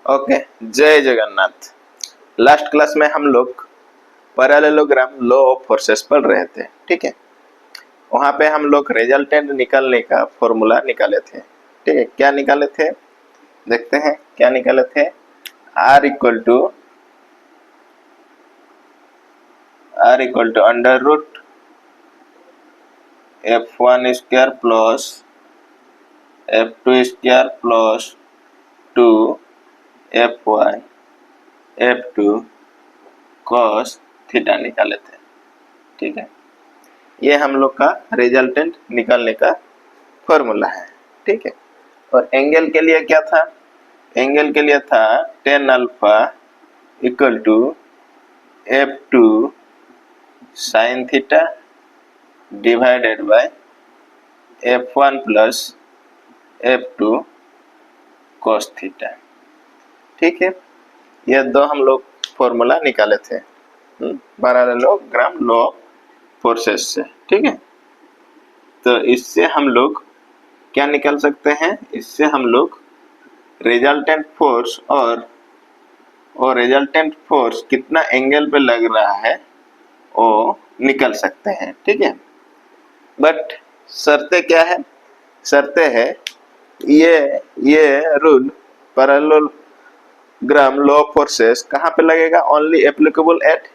Okay, जय Jagannath. Last class में हम लोग पैरेललोग्राम लॉ ऑफ फोर्सेस पढ़ रहे थे, ठीक है। वहां पे हम लोग रिजल्टेंट निकालने का फॉर्मूला निकाले थे, ठीक है। क्या निकाले थे, देखते हैं क्या निकाले थे। R equal to under root F1 square plus F2 square plus 2 F1 F2 cos theta निकाले थे, ठीक है। ये हम लोग का रिजल्टेंट निकालने का फॉर्मूला है, ठीक है। और एंगल के लिए क्या था, एंगल के लिए था tan alpha equal to F2 sine theta divided by F1 plus F2 cos theta, ठीक है। ये दो हम लोग फॉर्मूला निकाले थे पैरेललोग्राम लॉ ऑफ फोर्सेस से, ठीक है। तो इससे हम लोग क्या निकाल सकते हैं, इससे हम लोग रिजल्टेंट फोर्स और रिजल्टेंट फोर्स कितना एंगल पे लग रहा है वो निकल सकते हैं, ठीक है। बट शर्तें क्या है, शर्तें है ये rule parallelogram law of forces कहाँ पे लगेगा, only applicable at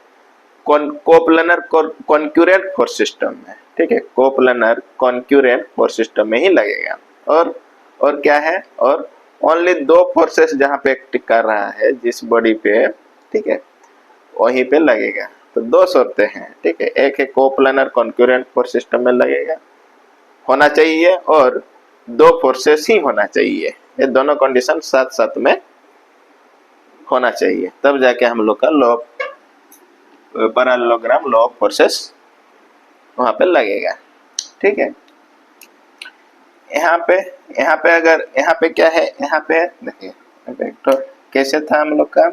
coplanar concurrent force system में, ठीक है। कोप्लानर कॉन्क्यूरेंट फोर्स सिस्टम में ही लगेगा। और क्या है, और ओनली दो फोर्सेस जहां पे एक्ट कर रहा है जिस बॉडी पे, ठीक है, वहीं पे लगेगा। तो दो शर्तें हैं, ठीक है। एक है कोप्लानर कॉन्क्यूरेंट फोर्स सिस्टम में लगेगा होना चाहिए, और दो फोर्सेस ही होना चाहिए। ये दोनों कंडीशन साथ साथ में होना चाहिए, तब जाके हम लोग का law parallelogram law of forces वहां पे लगेगा, ठीक है। यहाँ पे अगर यहाँ पे क्या है, यहाँ पे देखिए वेक्टर कैसे था हम लोग का।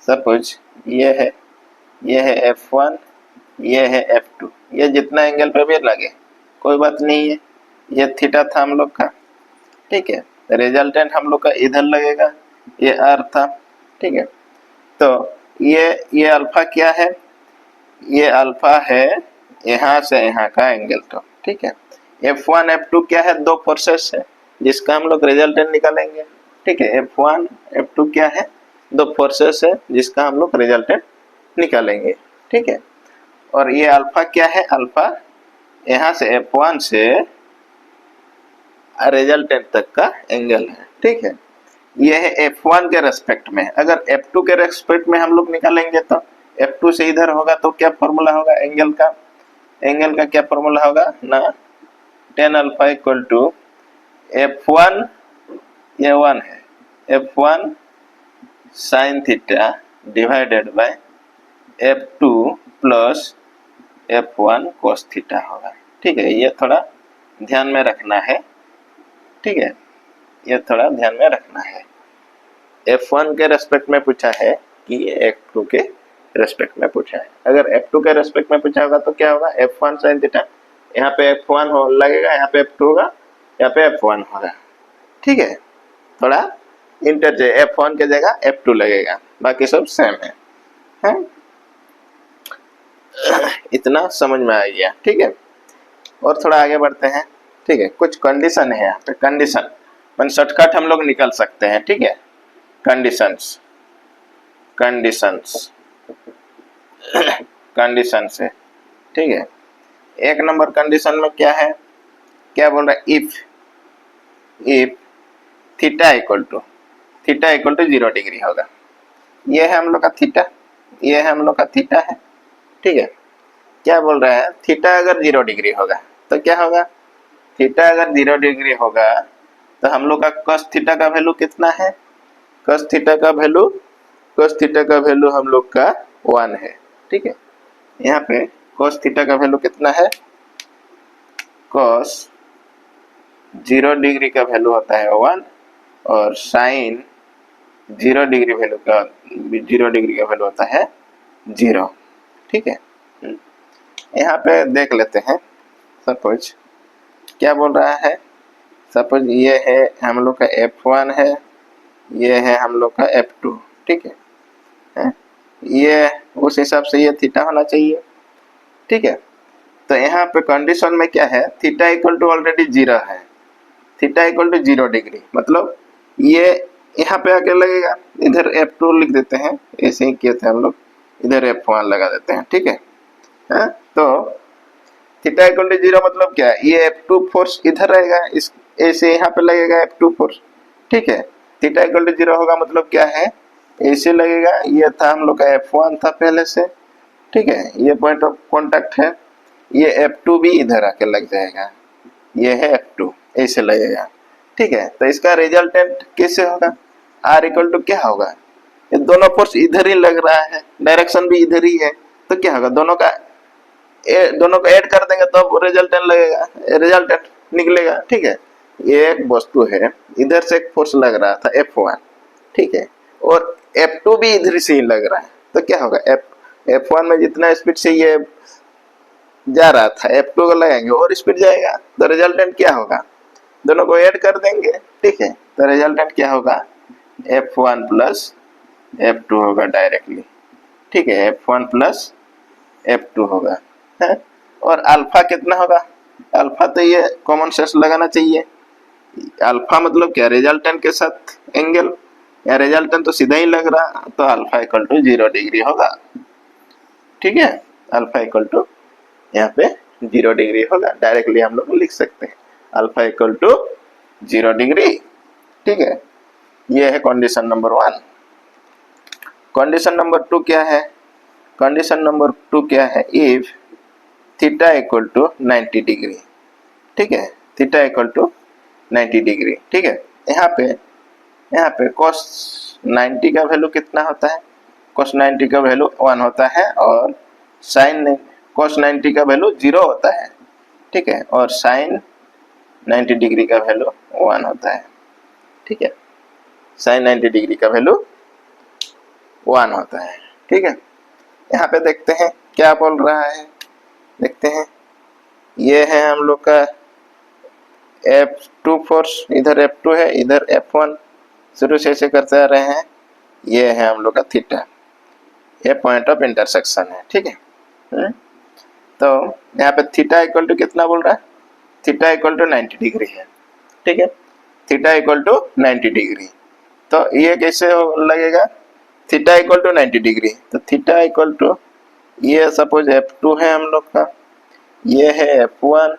सपोज ये है F1, ये है F2, ये जितना एंगल पे भी लगे कोई बात नहीं है। ये थीटा था हम लोग का, ठीक है। रिजल्टेंट हम लोग का इधर लगेगा, ये R था, ठीक है। तो ये अल्फा क्या है, ये अल्फा है यहाँ से यहाँ का एंगल, तो ठीक है। F1 F2 क्या है, दो फोर्सेस है जिसका हम लोग रिजल्टेंट निकालेंगे, ठीक है। F1 F2 क्या है, दो फोर्सेस है जिसका हम लोग रिजल्टेंट निकालेंगे, ठीक है। और ये अल्फा क्या है, अल्फा यहाँ से F1 से रिजल्टेंट तक का एंगल है, ठीक है। ये है F1 के रेस्पेक्ट में। अगर F2 के रेस्पेक्ट में हम लोग निकालेंगे तो F2 से इधर होगा तो क्या फॉर्मूला होगा एंगल का, क्या फॉर्मूला होगा ना, tan alpha equal to F1, ये 1 है, F1 sign theta divided bye F2 plus F1 cos theta होगा, ठीक है। ये थोड़ा ध्यान में रखना है, ठीक है। ये थोड़ा ध्यान में रखना है। F1 के रेस्पेक्ट में पूछा है कि F2 के रेस्पेक्ट में पूछा है। अगर F2 के रेस्पेक्ट में पूछा होगा तो क्या होगा, F1 sin थीटा, यहाँ पे F1 हो लगेगा, यहाँ पे F2 होगा, यहाँ पे F1 होगा, ठीक है। थोड़ा इंटरचेंज, F1 की जगह F2 लगेगा, बाकी सब सेम है? इतना समझ में आ गया, ठीक है। और थोड़ा आगे बढ़ते हैं, ठीक है। कुछ कंडीशन है यहाँ पे, कंडीशन मन शॉर्टकट हम लोग निकल सकते हैं, ठीक है। कंडीशंस है, ठीक है। एक नंबर कंडीशन में क्या है, क्या बोल रहा है, if theta equal to 0 degree होगा। ये है हम लोग का थीटा, ये है हम लोग का थीटा है, ठीक है। क्या बोल रहा है, थीटा अगर 0 डिग्री होगा तो क्या होगा, थीटा अगर 0 डिग्री होगा तो हम लोग का cos थीटा का वैल्यू कितना है, cos थीटा का वैल्यू हम लोग का 1 है, ठीक है। यहाँ पे cos थीटा का वैल्यू कितना है, cos 0 डिग्री का वैल्यू होता है 1, और sin 0 डिग्री का वैल्यू होता है 0, ठीक है। यहाँ पे देख लेते हैं, सपोज क्या बोल रहा है, सपोज ये है हम लोग का F1 है, ये है हम लोग का F2, ठीक है? ये उस हिसाब से ये थीटा होना चाहिए, ठीक है? तो यहाँ पे कंडीशन में क्या है, थीटा इक्वल टू ऑलरेडी 0 है, थीटा इक्वल टू 0 डिग्री, मतलब ये यहाँ पे आके लगेगा, इधर F2 लिख देते हैं, ऐसे ही किए थे हम लोग, इधर F1 लगा देते हैं, ठीक है? तो थीटा इक्वल टू 0 मतलब क्या है, ये F2 फोर्स इधर रहेगा, इस ऐसे यहाँ पे लगेगा F2 फोर्स, ठीक है? थीटा इक्वल टू 0 होगा मतलब क्या है, ऐसे लगेगा, ये था हम लोग का F1 था पहले से, ठीक है? ये पॉइंट ऑफ कांटेक्ट है, ये F2 भी इधर आके लग जाएगा, ये है F2, ऐसे लगेगा, ठीक है? तो इसका रिजल्टेंट कैसे होगा, R इक्वल टू क्या होगा, ये दोनों फोर्स इधर ही लग रहा है, डायरेक्शन भी इधर ही है, तो क्या होगा, दोनों को ऐड कर देंगे तो रिजल्टेंट लगेगा, रिजल्टेंट निकलेगा, ठीक है? ये एक वस्तु है, इधर से एक फोर्स लग रहा था F1, ठीक है? और F2 भी इधर से ही लग रहा है, तो क्या होगा, F1 में जितना स्पीड से ये जा रहा था F2 को लगाएंगे और स्पीड जाएगा, तो रिजल्टेंट क्या होगा, दोनों को ऐड कर देंगे, ठीक है? तो रिजल्टेंट क्या होगा, F1 प्लस F2 होगा डायरेक्टली, ठीक है? F1 प्लस F2 होगा, है? और अल्फा कितना होगा, अल्फा तो ये कॉमन सेंस लगाना चाहिए, अल्फा मतलब क्या, रिजल्टेंट के साथ एंगल, या रिजल्टेंट तो सीधा ही लग रहा, तो अल्फा इक्वल टू 0 डिग्री होगा, ठीक है? अल्फा इक्वल टू यहाँ पे 0 डिग्री होगा, डायरेक्टली हम लोग लिख सकते हैं अल्फा इक्वल टू 0 डिग्री, ठीक है? ये है कंडीशन नंबर 1। कंडीशन नंबर 2 क्या है, कंडीशन नंबर 2 क्या है, if theta equal to 90 degree, ठीक है? थीटा इक्वल टू 90 डिग्री, ठीक है? यहाँ पे cos 90 का वैल्यू कितना होता है, cos 90 का वैल्यू 1 होता है, और sin cos 90 का वैल्यू 0 होता है, ठीक है? और sin 90 डिग्री का वैल्यू 1 होता है, ठीक है? sin 90 डिग्री का वैल्यू 1 होता है, ठीक है? यहाँ पे देखते हैं क्या बोल रहा है, देखते हैं, ये है हम लोग का F2 फोर्स, इधर F2 है, इधर F1, शुरू से ऐसे करते आ रहे हैं, ये है हम लोग का थीटा, ये पॉइंट ऑफ इंटरसेक्शन है, ठीक है? तो यहाँ पे थीटा इक्वल टू कितना बोल रहा है, थीटा इक्वल टू 90 डिग्री है, ठीक है? थीटा इक्वल टू 90 डिग्री, तो ये कैसे लगेगा, थीटा इक्वल टू 90 डिग्री, तो थीटा इक्वल टू, ये सपोज F2 है हम लोग का, ये है F1,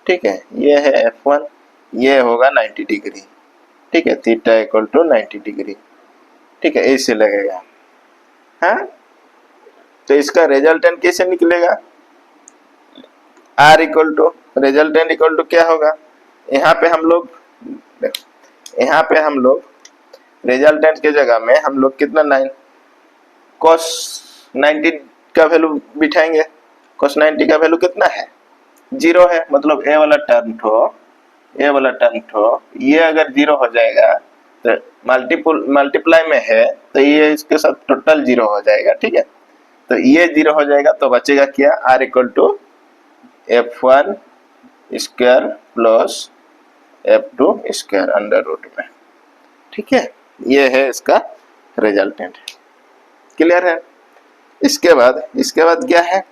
ठीक है? ये है F1, ये होगा 90 डिग्री, ठीक है? थीटा इक्वल टू 90 डिग्री, ठीक है? ऐसे लगेगा, हाँ? तो इसका रिजल्टेंट कैसे निकलेगा, R equal to, resultant equal to क्या होगा, यहाँ पे हम लोग रिजल्टेंट के जगह में हम लोग कितना 9 cos 90 का वैल्यू बिठाएंगे, cos 90 का वैल्यू कितना है, 0 है, मतलब ए वाला टर्म ये अगर 0 हो जाएगा तो मल्टीप्लाई में है, तो ये इसके साथ टोटल 0 हो जाएगा, ठीक है? तो ये 0 हो जाएगा, तो बचेगा क्या, R equal to F1 square plus F2 square under root में, ठीक है? ये है इसका रिजल्टेंट, क्लियर है? इसके बाद क्या है,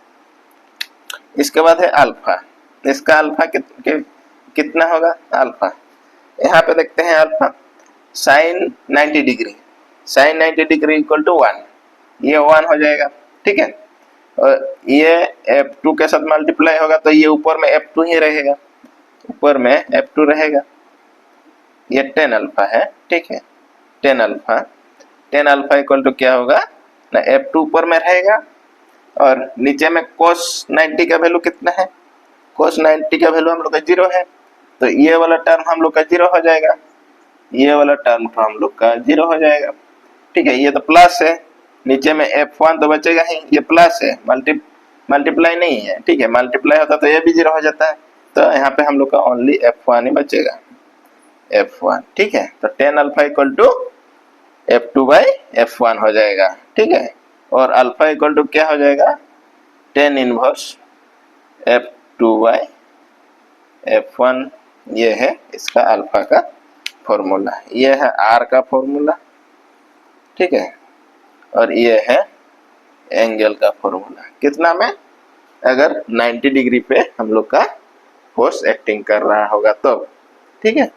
इसके बाद है अल्फा, इसका अल्फा कितना होगा, अल्फा यहाँ पे देखते हैं, alpha sin 90 degree, sin 90 degree equal to 1, ये 1 हो जाएगा, ठीक है? और ये F2 के साथ मल्टीप्लाई होगा, तो ये ऊपर में F2 ही रहेगा, ऊपर में F2 रहेगा, ये tan अल्फा है, ठीक है? tan अल्फा इक्वल टू क्या होगा ना, F2 ऊपर में रहेगा, और नीचे में cos 90 का वैल्यू कितना है, cos 90 का वैल्यू हम लोग का 0 है, तो ये वाला टर्म हम लोग का 0 हो जाएगा, ये वाला टर्म तो हम लोग का 0 हो जाएगा, ठीक है? ये तो प्लस है, नीचे में F1 तो बचेगा ही, ये प्लस है, मल्टीप्लाई नहीं है, ठीक है? मल्टीप्लाई होता तो ये भी 0 हो जाता है, तो यहाँ पे हम लोग का ओनली F1 ही बचेगा, F1, ठीक है? तो tan alpha equal to F2 by F1 हो जाएगा, ठीक है? और अल्फा इक्वल टू क्या हो जाएगा, tan inverse F2 by F1, ये है इसका अल्फा का फॉर्मूला, ये है आर का फॉर्मूला, ठीक है, और ये है एंगल का फॉर्मूला। कितना में? अगर 90 डिग्री पे हम लोग का फोर्स एक्टिंग कर रहा होगा तो, ठीक है।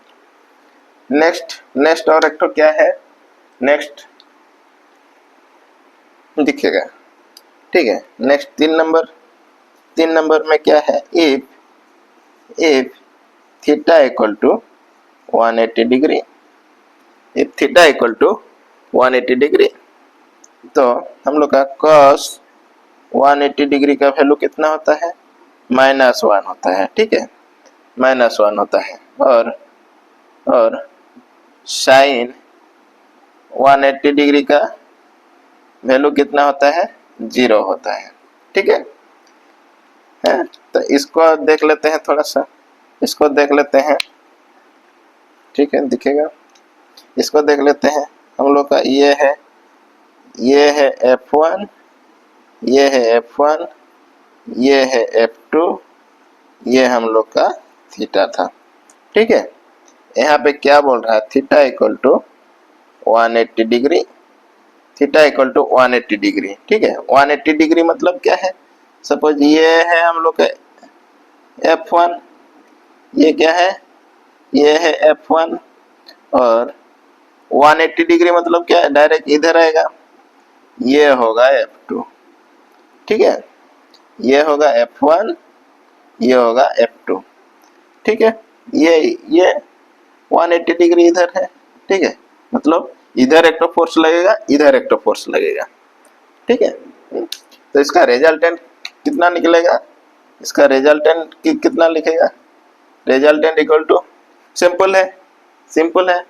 नेक्स्ट और एक तो क्या है, नेक्स्ट दिखेगा, ठीक है। नेक्स्ट 3 नंबर में क्या है, if theta equal to 180 degree, if theta equal to 180 degree, तो हम लोग का cos 180 डिग्री का वैल्यू कितना होता है, -1 होता है, ठीक है, -1 होता है। और साइन 180 डिग्री का वैल्यू कितना होता है, 0 होता है, ठीक है। तो इसको देख लेते हैं, थोड़ा सा इसको देख लेते हैं, ठीक है, दिखेगा। इसको देख लेते हैं। हम लोग का ये है F1, ये है F1, ये है F2, ये हम लोग का थीटा था, ठीक है। यहाँ पे क्या बोल रहा है, theta equal to 180 degree, theta equal to 180 degree, ठीक है। 180 डिग्री मतलब क्या है, सपोज ये है हम लोग का F1, ये क्या है, ये है F1, और 180 डिग्री मतलब क्या है, डायरेक्ट इधर आएगा, ये होगा F2, ठीक है, ये होगा F1, ये होगा F2, ठीक है। ये 180 डिग्री इधर है, ठीक है, मतलब इधर एक तो फोर्स लगेगा, इधर एक तो फोर्स लगेगा, ठीक है। तो इसका रिजल्टेंट कितना निकलेगा, इसका रिजल्टेंट कितना लिखेगा, रिजल्टेंट इक्वल टू, सिंपल है,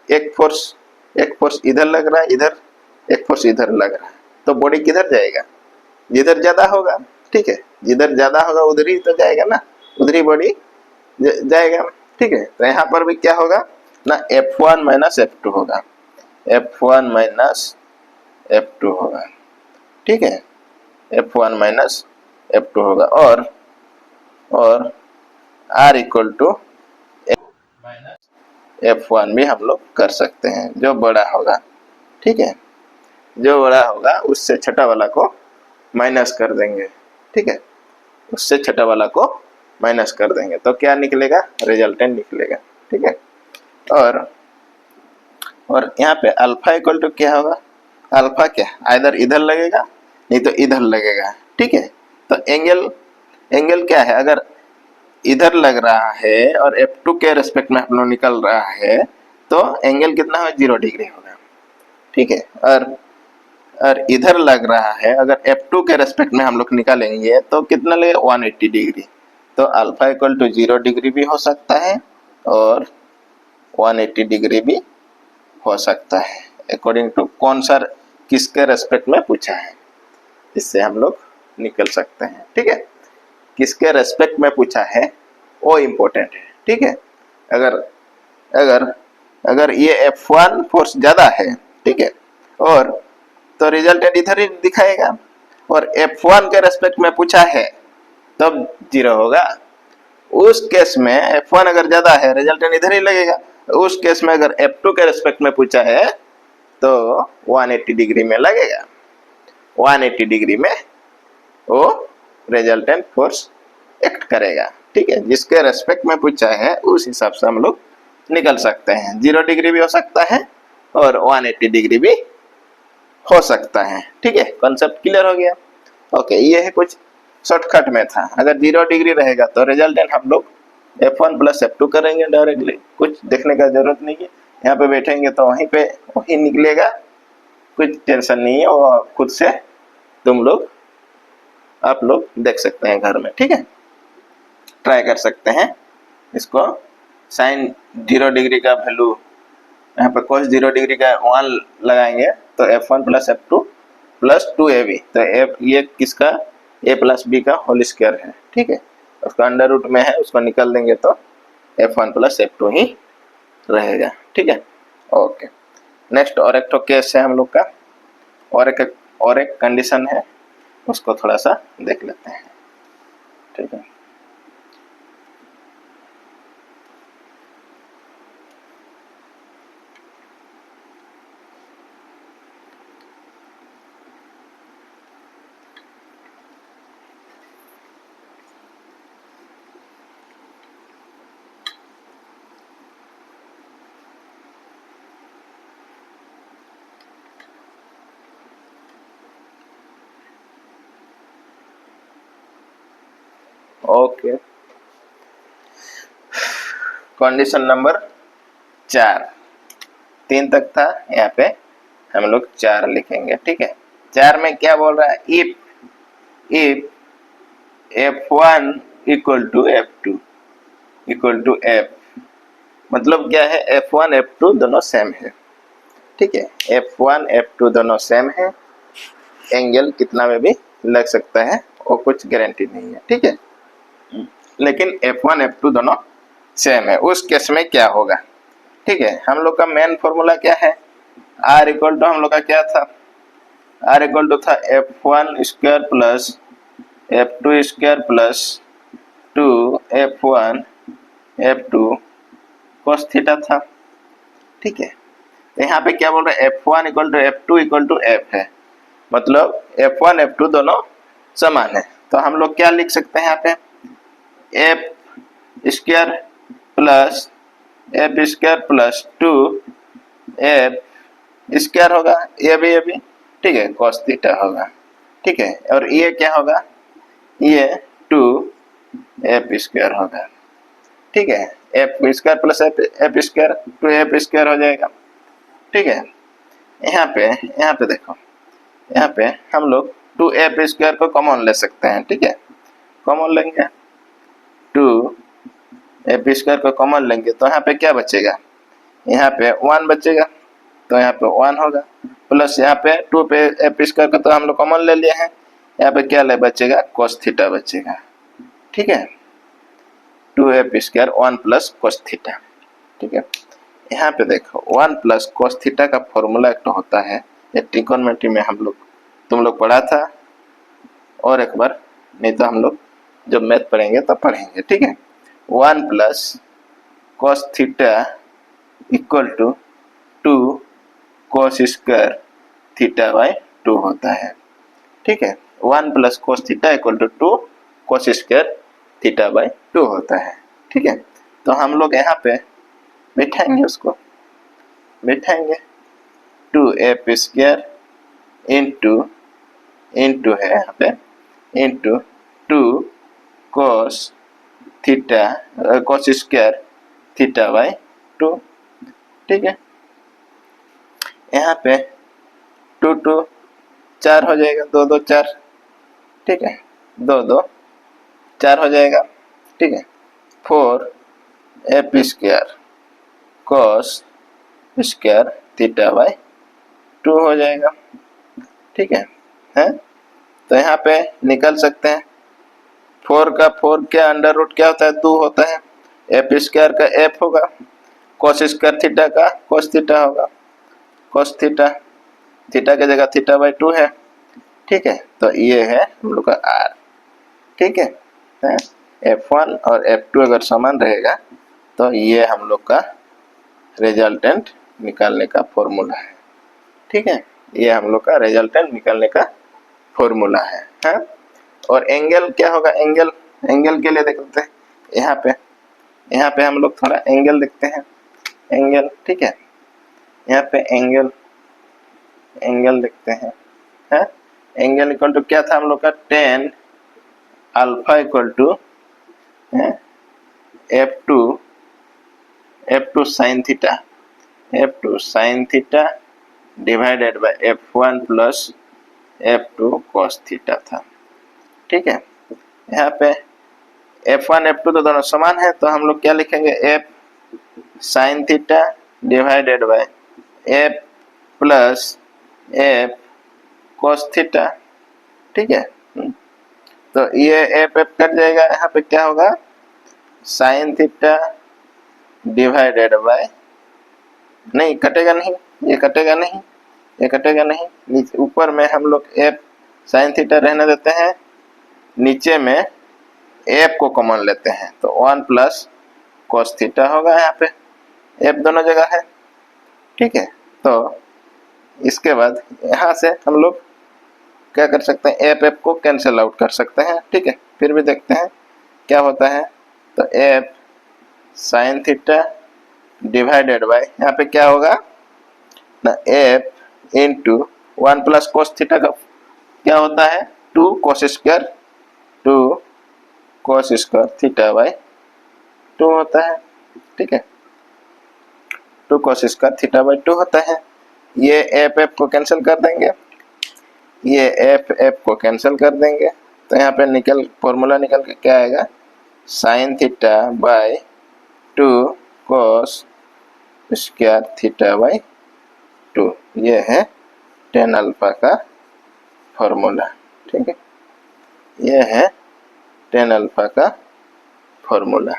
एक फोर्स इधर लग रहा है, इधर एक फोर्स इधर लग रहा है, तो बॉडी किधर जाएगा, जिधर ज्यादा होगा, ठीक है, जिधर ज्यादा होगा उधर ही तो जाएगा ना, उधर ही बॉडी जाएगा, ठीक है। तो यहाँ पर भी क्या होगा ना, F1 माइनस F2 होगा, F1 माइनस F2 होगा, ठीक है, F1 माइनस F2 होगा। और R इक्वल टू F1 भी हम लोग कर सकते हैं, जो बड़ा होगा, ठीक है, जो बड़ा होगा उससे छोटा वाला को माइनस कर देंगे, ठीक है, उससे छोटा वाला को माइनस कर देंगे, तो क्या निकलेगा, रिजल्टेंट निकलेगा, ठीक है। और यहाँ पे अल्फा इक्वल टू क्या होगा, अल्फा क्या इधर इधर लगेगा, नहीं तो इधर लगेगा, ठीक है। तो एंगल क्या है, अगर इधर लग रहा है और F2 के रेस्पेक्ट में हम लोग निकल रहा है, तो एंगल कितना होगा, 0 डिग्री होगा, ठीक है। और इधर लग रहा है, अगर F2 के रेस्पेक्ट में हम लोग निकालेंगे तो कितना लगेगा, 180 डिग्री। तो अल्फा इक्वल टू 0 डिग्री भी हो सकता है और 180 डिग्री भी हो सकता है, अकॉर्डिंग टू कौन सा किसके रेस्पेक्ट में पूछा है, इससे हम लोग निकल सकते हैं, ठीक है। किसके रेस्पेक्ट में पूछा है वो इम्पोर्टेंट है, ठीक है। अगर अगर अगर ये F1 फोर्स ज्यादा है, ठीक है, और तो रिजल्टेंट इधर ही दिखाएगा, और F1 के रेस्पेक्ट में पूछा है तब 0 होगा। उस केस में F1 अगर ज्यादा है, रिजल्टेंट इधर ही लगेगा। उस केस में अगर F2 के रेस्पेक्ट में पूछा है तो 180 डिग्री में लगेगा, 180 डिग्री में वो रिजल्टेंट फोर्स एक्ट करेगा, ठीक है। जिसके रेस्पेक्ट में पूछा है उस हिसाब से हम लोग निकल सकते हैं, 0 डिग्री भी हो सकता है और 180 डिग्री भी हो सकता है, ठीक है। कॉन्सेप्ट क्लियर हो गया, ओके। ये है कुछ शॉर्टकट में था। अगर 0 डिग्री रहेगा तो रिजल्टेंट हम लोग F1 प्लस F2 करेंगे डायरेक्टली, कुछ देखने का जरूरत नहीं है। यहाँ पे बैठेंगे तो वहीं निकलेगा, कुछ टेंशन नहीं है, वो खुद से आप लोग देख सकते हैं घर में, ठीक है। ट्राई कर सकते हैं इसको। साइन 0 डिग्री का वैल्यू यहाँ पर cos 0 डिग्री का 1 लगाएंगे तो F1 plus F2 plus 2AB, तो ये किसका, A प्लस B का होल स्क्वायर है, ठीक है। उसका अंडर रूट में है, उसको निकाल देंगे तो F1 प्लस F2 ही रहेगा, ठीक है, ओके। नेक्स्ट और एक तो केस है हम लोग का, और एक कंडीशन है, उसको थोड़ा सा देख लेते हैं, ठीक है। ओके, कंडीशन नंबर 4, 3 तक था, यहाँ पे हम लोग 4 लिखेंगे। ठीक है, 4 में क्या बोल रहा है, if F1 equal to F2 equal to F, मतलब क्या है, F1 F2 दोनों सेम है। ठीक है, F1 F2 दोनों सेम है, एंगल कितना में भी लग सकता है, वो कुछ गारंटी नहीं है। ठीक है, लेकिन F1 F2 दोनों सेम है, उस केस में क्या होगा। ठीक है, हम लोग का मेन फॉर्मूला क्या है, R इक्वल टू हम लोग का क्या था, R इक्वल टू था F1 square plus F2 square plus 2 F1 F2 cos theta था। ठीक है, तो यहाँ पे क्या बोल रहे हैं, F1 equal to F2 equal to F है, मतलब F1 F2 दोनों समान है। तो हम लोग क्या लिख सकते हैं यहाँ पे, F square plus F square plus 2 F square होगा, ये भी। ठीक है, cos थीटा होगा। ठीक है, और ये क्या होगा, ये 2 F स्क्वायर होगा। ठीक है, F square plus F square 2F square हो जाएगा। ठीक है, यहाँ पे देखो, यहाँ पे हम लोग 2F स्क्वायर को कॉमन ले सकते हैं। ठीक है, कॉमन लेंगे, 2F स्क्वायर को कॉमन लेंगे तो यहाँ पे क्या बचेगा, यहाँ पे 1 बचेगा, तो यहाँ पे 1 होगा, प्लस यहाँ पे 2 पे F स्क्वायर का तो हम लोग कॉमन ले लिए हैं, यहाँ पे क्या ले बचेगा, cos थीटा बचेगा। ठीक है, 2F square 1 plus cos theta. ठीक है, यहाँ पे देखो 1 प्लस cos थीटा का फॉर्मूला एक तो होता है, ये ट्रिगोनोमेट्री में हम लोग तुम लोग पढ़ा था, और एक बार, नहीं तो हम लोग जब मैथ पढ़ेंगे तब पढ़ेंगे। ठीक है, 1 plus cos theta equal to 2 cos square theta by 2 होता है। ठीक है, 1 plus cos theta equal to 2 cos square theta by 2 होता है। ठीक है, तो हम लोग यहाँ पे बैठाएंगे, उसको बैठाएंगे 2F स्क्वायर इंटू है यहाँ पे into 2 cos theta cos square theta by 2। ठीक है, यहाँ पे 2 4 हो जाएगा, 2 4। ठीक है, 2 4 हो जाएगा। ठीक है, 4F square cos square theta by 2 हो जाएगा। ठीक है, तो यहाँ पे निकल सकते हैं, 4 का 4 क्या अंडर रूट क्या होता है, 2 होता है, F स्क्वायर का F होगा, cos स्क्वायर थीटा का cos थीटा होगा, cos थीटा, थीटा की जगह थीटा बाई 2 है। ठीक है, तो ये है हम लोग का R। ठीक है, F1 और F2 अगर समान रहेगा तो ये हम लोग का रिजल्टेंट निकालने का फॉर्मूला है। ठीक है, ये हम लोग का रिजल्टेंट निकालने का फॉर्मूला है, हाँ? और एंगल क्या होगा, एंगल के लिए देखते हैं, यहाँ पे हम लोग थोड़ा एंगल देखते हैं, एंगल। ठीक है, यहाँ पे एंगल देखते हैं, हाँ? एंगल इक्वल टू क्या था हम लोग का, tan alpha equal to F2 sine theta divided by F1 plus F2 cos theta था। ठीक है, यहाँ पे F1 F2 तो दोनों समान है, तो हम लोग क्या लिखेंगे, F sign theta divided bye F plus F cos theta. ठीक है, तो ये F कट जाएगा, यहाँ पे क्या होगा, साइन थीटा डिवाइडेड बाय, नहीं कटेगा नहीं, ये कटेगा नहीं, ये कटेगा नहीं, ऊपर में हम लोग F साइन थीटा रहने देते हैं, नीचे में F को कॉमन लेते हैं, तो 1 प्लस cos थीटा होगा, यहाँ पे F दोनों जगह है। ठीक है, तो इसके बाद यहाँ से हम लोग क्या कर सकते हैं, F को कैंसिल आउट कर सकते हैं। ठीक है, फिर भी देखते हैं क्या होता है, तो F sign theta divided bye, यहाँ पे क्या होगा ना, F into 1 plus cos theta का क्या होता है, 2 cos square 2 cos square theta by 2 होता है। ठीक है, 2 cos स्क्वायर थीटा बाई 2 होता है। ये एफ एफ को कैंसिल कर देंगे, ये एफ एफ को कैंसिल कर देंगे, तो यहाँ पे फॉर्मूला निकल के क्या आएगा, sine theta by 2 cos square theta by 2। ये है tan अल्फा का फॉर्मूला। ठीक है, ये है tan अल्फा का फॉर्मूला।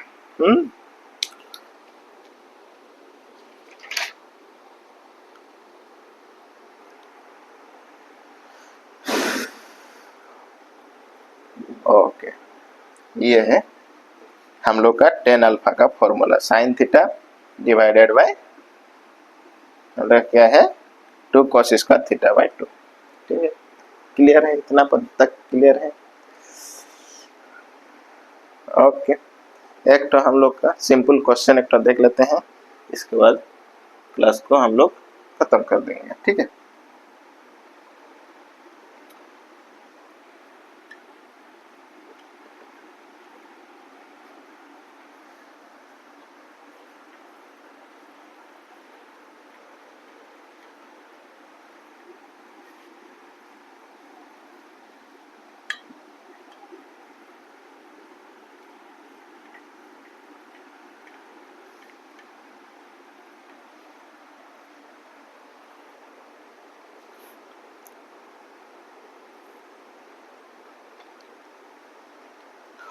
ओके, ये है हम लोग का tan अल्फा का formula, sign theta divided bye क्या है 2 cos स्क्वायर थीटा बाई 2। ठीक है, क्लियर है, इतना पद तक क्लियर है। ओके, एक तो हम लोग का सिंपल क्वेश्चन एक तो देख लेते हैं, इसके बाद क्लास को हम लोग खत्म कर देंगे। ठीक है,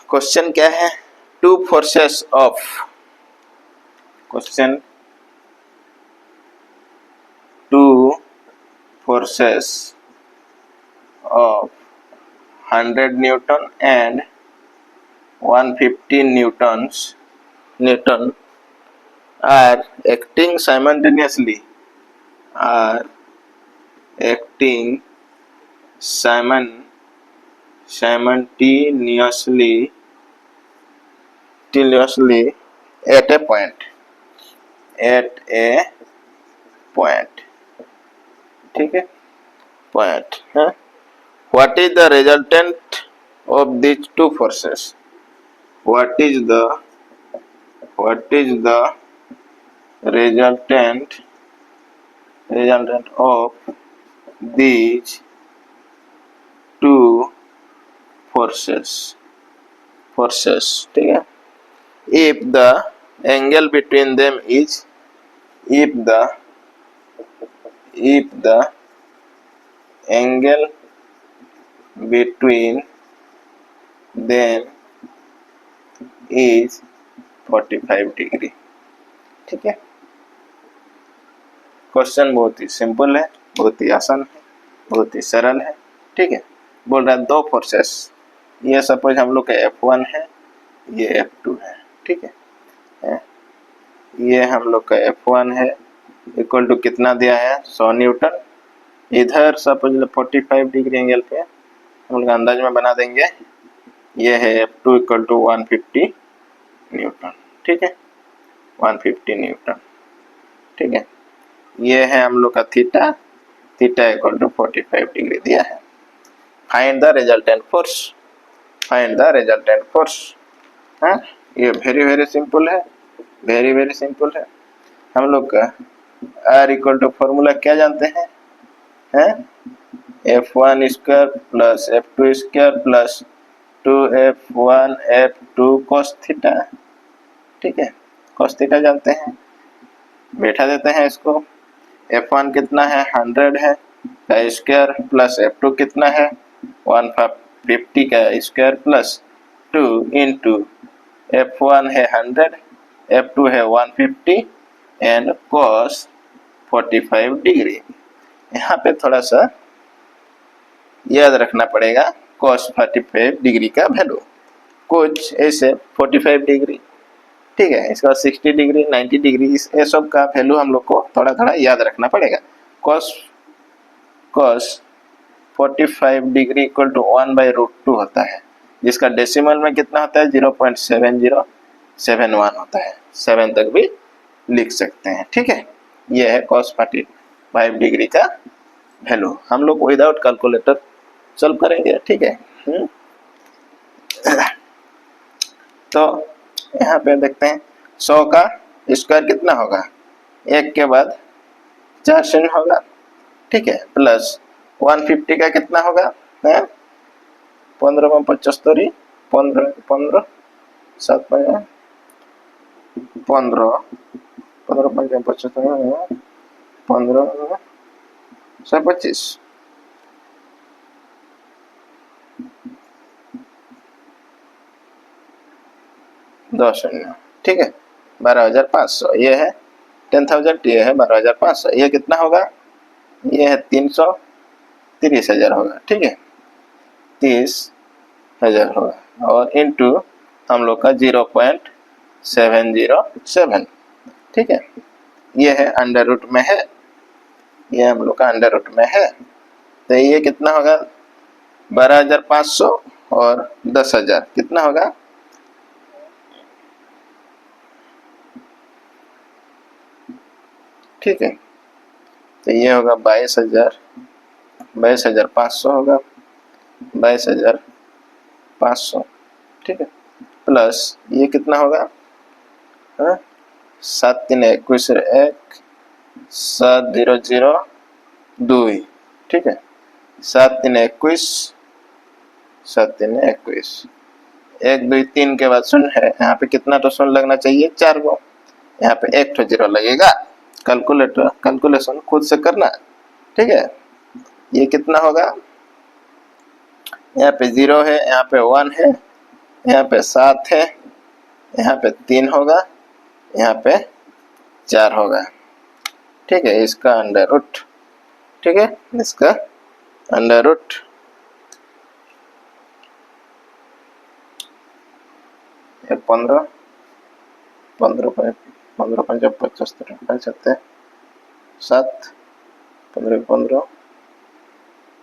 क्वेश्चन क्या है, two forces of, question two forces of 100 Newton and 150 Newton are acting simultaneously, are acting simultaneously at a point, ठीक है, point है। What is the resultant of these two forces? What is the resultant of these two forces? ठीक है, if the angle between them is, if the angle between them is 45 degree. ठीक है, question बहुत ही simple है, बहुत ही आसान है, बहुत ही सरल है। ठीक है, बोल रहा है दो फोर्सेस, ये सपोज हम लोग का F1 है, ये F2 है। ठीक है, ये हम लोग का F1 है, इक्वल टू कितना दिया है 100 न्यूटन, इधर सपोज 45 डिग्री एंगल पे हम लोग अंदाज में बना देंगे, ये है F2 इक्वल टू 150 न्यूटन। ठीक है, 150 न्यूटन। ठीक है, ये है हम लोग का थीटा इक्वल टू 45 डिग्री दिया है। फाइंड द रिजल्टेंट फोर्स, हाँ, ये वेरी सिंपल है, वेरी सिंपल है। हम लोग का R इक्वल टू फॉर्मूला क्या जानते हैं, F1 square plus F2 square plus 2F1 F2 cos theta. ठीक है, cos थीटा जानते हैं, बैठा देते हैं इसको। F1 कितना है 100 है का स्क्वायर प्लस F2 कितना है 150 का स्क्वायर प्लस 2 इंटू F1 है 100, F2 है 150 एंड cos 45 डिग्री। यहाँ पे थोड़ा सा याद रखना पड़ेगा cos 45 डिग्री का वैल्यू, कुछ ऐसे 45 डिग्री। ठीक है, इसका 60 डिग्री 90 डिग्री ये सब का वैल्यू हम लोग को थोड़ा याद रखना पड़ेगा। cos 45 डिग्री इक्वल टू 1/√2 होता है, जिसका डेसिमल में कितना होता है 0.7071 होता है, 7 तक भी लिख सकते हैं। ठीक है, ये है cos 45 डिग्री का वैल्यू। हम लोग विदाउट कैलकुलेटर सॉल्व करेंगे। ठीक है, तो यहाँ पे देखते हैं 100 का स्क्वायर कितना होगा, 1 के बाद 4 शून्य होगा, ठीक है, प्लस 150 का कितना होगा, 15 में 75, 15 15 7 15 15 15 75 15 से 25 2 शून्य, ठीक है, 12,500 ये है 10,000, ये है 12,500, ये कितना होगा, ये है 330,000 होगा, ठीक है, 30,000 होगा और इनटू हम लोग का 0.707, ठीक है, ये है अंडर रूट में है, ये हम लोग का अंडर रूट में है, तो ये कितना होगा 12,500 और 10,000 कितना होगा, ठीक है, तो ये होगा 22,500 होगा, 22,500, ठीक है, प्लस ये कितना होगा, 7 3 21 1 7 0 0 2, ठीक है, 7 3 21 7 3 21 1 2 3 के बाद शून्य है, यहाँ पे कितना तो शून्य लगना चाहिए 4 को, यहाँ पे 1 तो 0 लगेगा, कैलकुलेशन खुद से करना, ठीक है, ये कितना होगा, यहाँ पे 0 है, यहाँ पे 1 है, यहाँ पे 7 है, यहाँ पे 3 होगा, यहाँ पे 4 होगा, ठीक है, इसका अंडर रूट, ठीक है, इसका अंडर रूट ये 15 15 15 75 75 7 15 15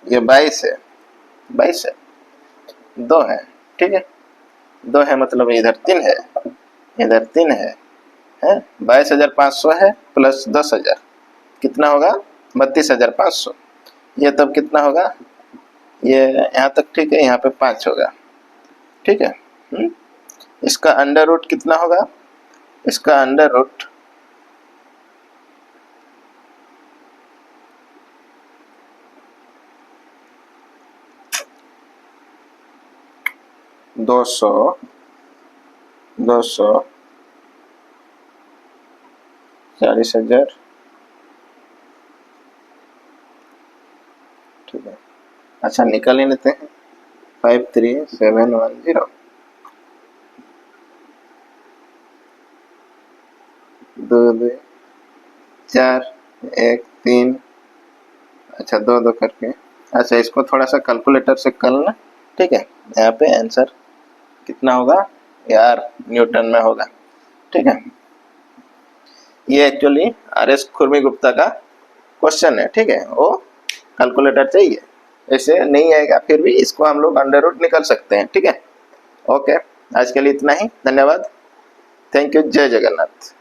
ये 22 है, 22 है, 2 है, ठीक है, 2 है मतलब इधर 3 है, इधर 3 है 22,500 है प्लस 10,000 कितना होगा 32,500, ये तब कितना होगा, ये यहाँ तक ठीक है, यहाँ पे 5 होगा, ठीक है, इसका अंडर रूट कितना होगा, इसका अंडर रूट 200 40,000, ठीक है, अच्छा निकाल ही लेते हैं 53,710 2 2 4 1 3, अच्छा 2 2 करके, अच्छा इसको थोड़ा सा कैलकुलेटर से कर लेना, ठीक है, यहाँ पे आंसर कितना होगा यार न्यूटन में होगा, ठीक है, ये एक्चुअली आर.एस. खुरमी गुप्ता का क्वेश्चन है, ठीक है, वो कैलकुलेटर चाहिए, ऐसे नहीं आएगा फिर भी इसको हम लोग अंडर रूट निकाल सकते हैं, ठीक है, ओके, आज के लिए इतना ही, धन्यवाद, थैंक यू, जय जगन्नाथ।